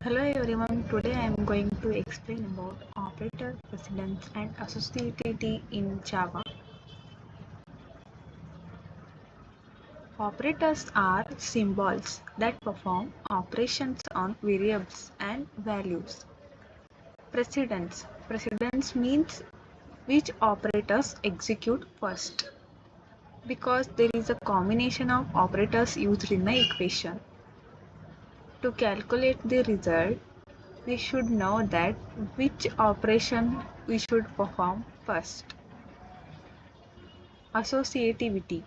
Hello everyone, today I am going to explain about operator, precedence and associativity in Java. Operators are symbols that perform operations on variables and values. Precedence means which operators execute first, because there is a combination of operators used in the equation. To calculate the result, we should know that which operation we should perform first. Associativity,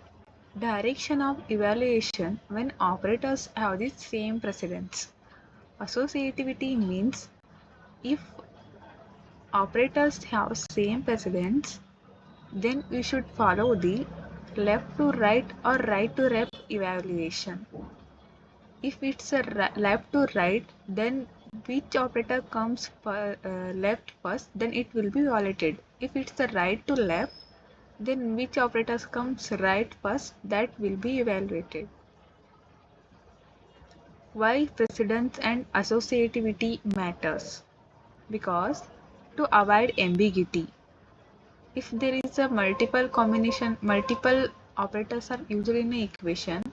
direction of evaluation when operators have the same precedence. Associativity means if operators have same precedence, then we should follow the left to right or right to left evaluation. If it's a left to right, then which operator comes left first, then it will be evaluated. If it's the right to left, then which operators comes right first, that will be evaluated. Why precedence and associativity matters? Because to avoid ambiguity. If there is a multiple operators are used in an equation,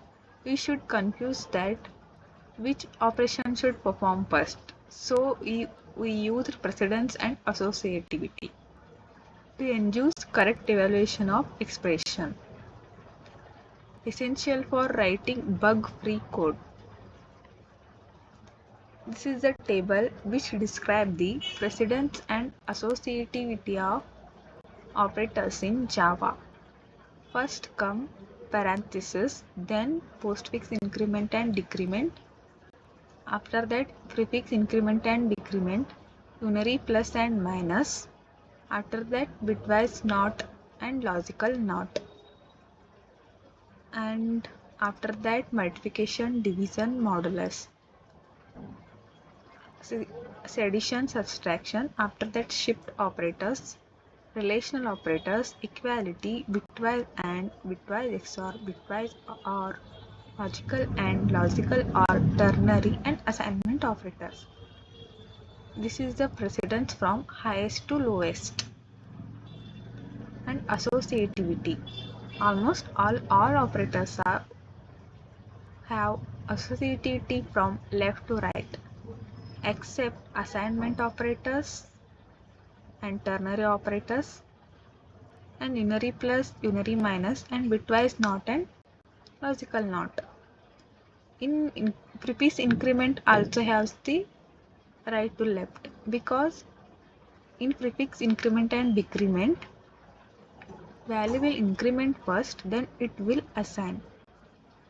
we should confuse that which operation should perform first. So we use precedence and associativity to induce correct evaluation of expression. Essential for writing bug-free code. This is a table which describes the precedence and associativity of operators in Java. First come parenthesis, then postfix increment and decrement. After that, prefix increment and decrement, unary plus and minus. After that, bitwise not and logical not. And after that, multiplication, division, modulus. Addition, subtraction. After that, shift operators, relational operators, equality, bitwise and, bitwise XOR, bitwise OR, logical and, logical OR, ternary and assignment operators. This is the precedence from highest to lowest. And associativity. Almost all operators have associativity from left to right, except assignment operators and ternary operators and unary plus, unary minus and bitwise not and logical not. In prefix increment also has the right to left, because in prefix increment and decrement, value will increment first, then it will assign.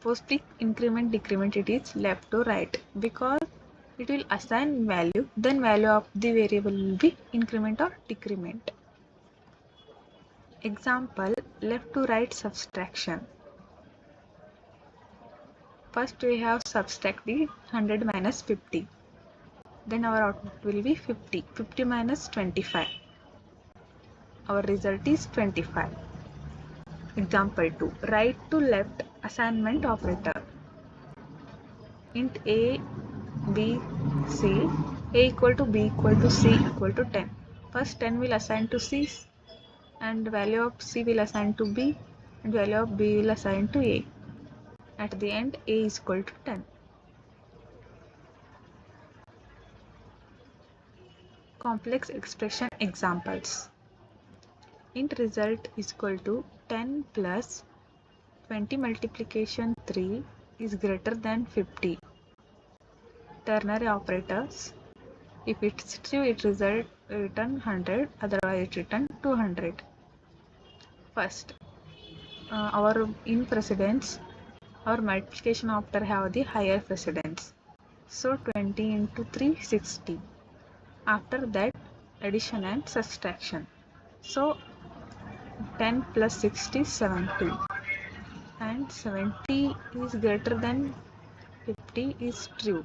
Postfix increment decrement, it is left to right, because it will assign value, then value of the variable will be increment or decrement. Example, left to right subtraction. First we have subtract the 100 minus 50. Then our output will be 50. 50 minus 25. Our result is 25. Example 2. Right to left assignment operator. Int A, B, C. A equal to B equal to C equal to 10. First 10 will assign to C and value of C will assign to B and value of B will assign to A. At the end, A is equal to 10. Complex expression examples. Int result is equal to 10 plus 20 multiplication 3 is greater than 50. Ternary operators. If it's true, it return 100, otherwise it return 200. First, our in precedence, our multiplication operator have the higher precedence. So 20 into 3, 60. After that, addition and subtraction. So 10 plus 60 is 70. And 70 is greater than 50 is true.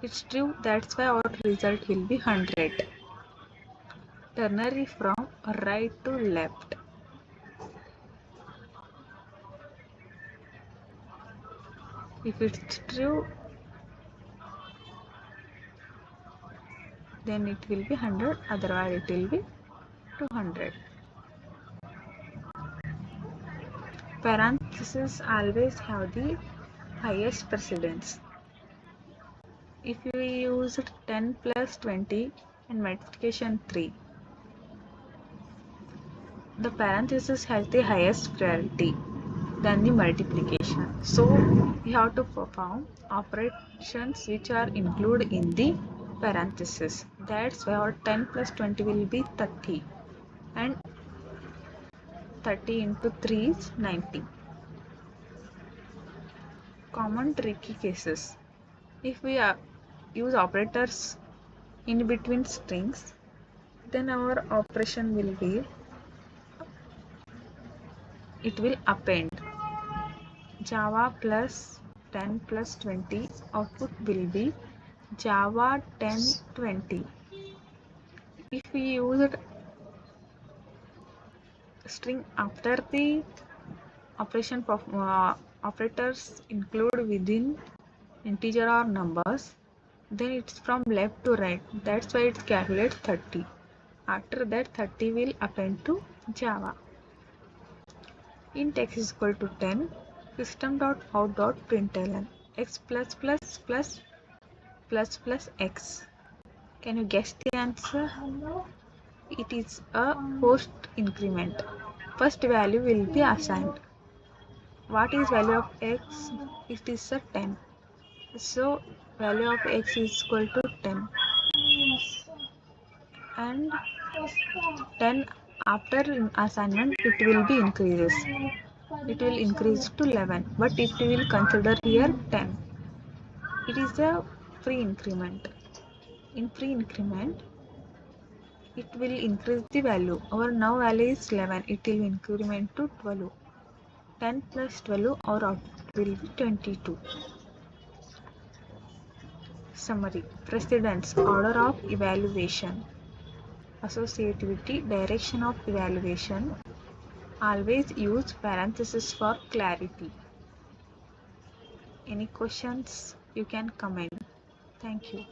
It's true, that's why our result will be 100. Ternary from right to left. If it's true, then it will be 100, otherwise it will be 200. Parentheses always have the highest precedence. If you use 10 plus 20 and multiplication 3, the parenthesis has the highest priority than the multiplication. So we have to perform operations which are included in the parenthesis. That's why our 10 plus 20 will be 30 and 30 into 3 is 90. Common tricky cases. If we use operators in between strings, then our operation will be, it will append. Java plus 10 plus 20, output will be Java 10 20. If we use string after the operation operators include within integer or numbers, then it's from left to right. That's why it calculates 30. After that 30 will append to Java. Int x is equal to 10. System.out.println x plus plus plus plus plus x. Can you guess the answer? It is a post increment. First value will be assigned. What is value of x? It is a 10. So value of x is equal to 10. And 10 after assignment it will be increases. It will increase to 11. But if we will consider here 10, it is a free increment. In free increment, it will increase the value. Our now value is 11. It will increment to 12. 10 plus 12, our output will be 22. Summary. Precedence, order of evaluation, associativity, direction of evaluation. Always use parentheses for clarity. Any questions? You can comment. Thank you.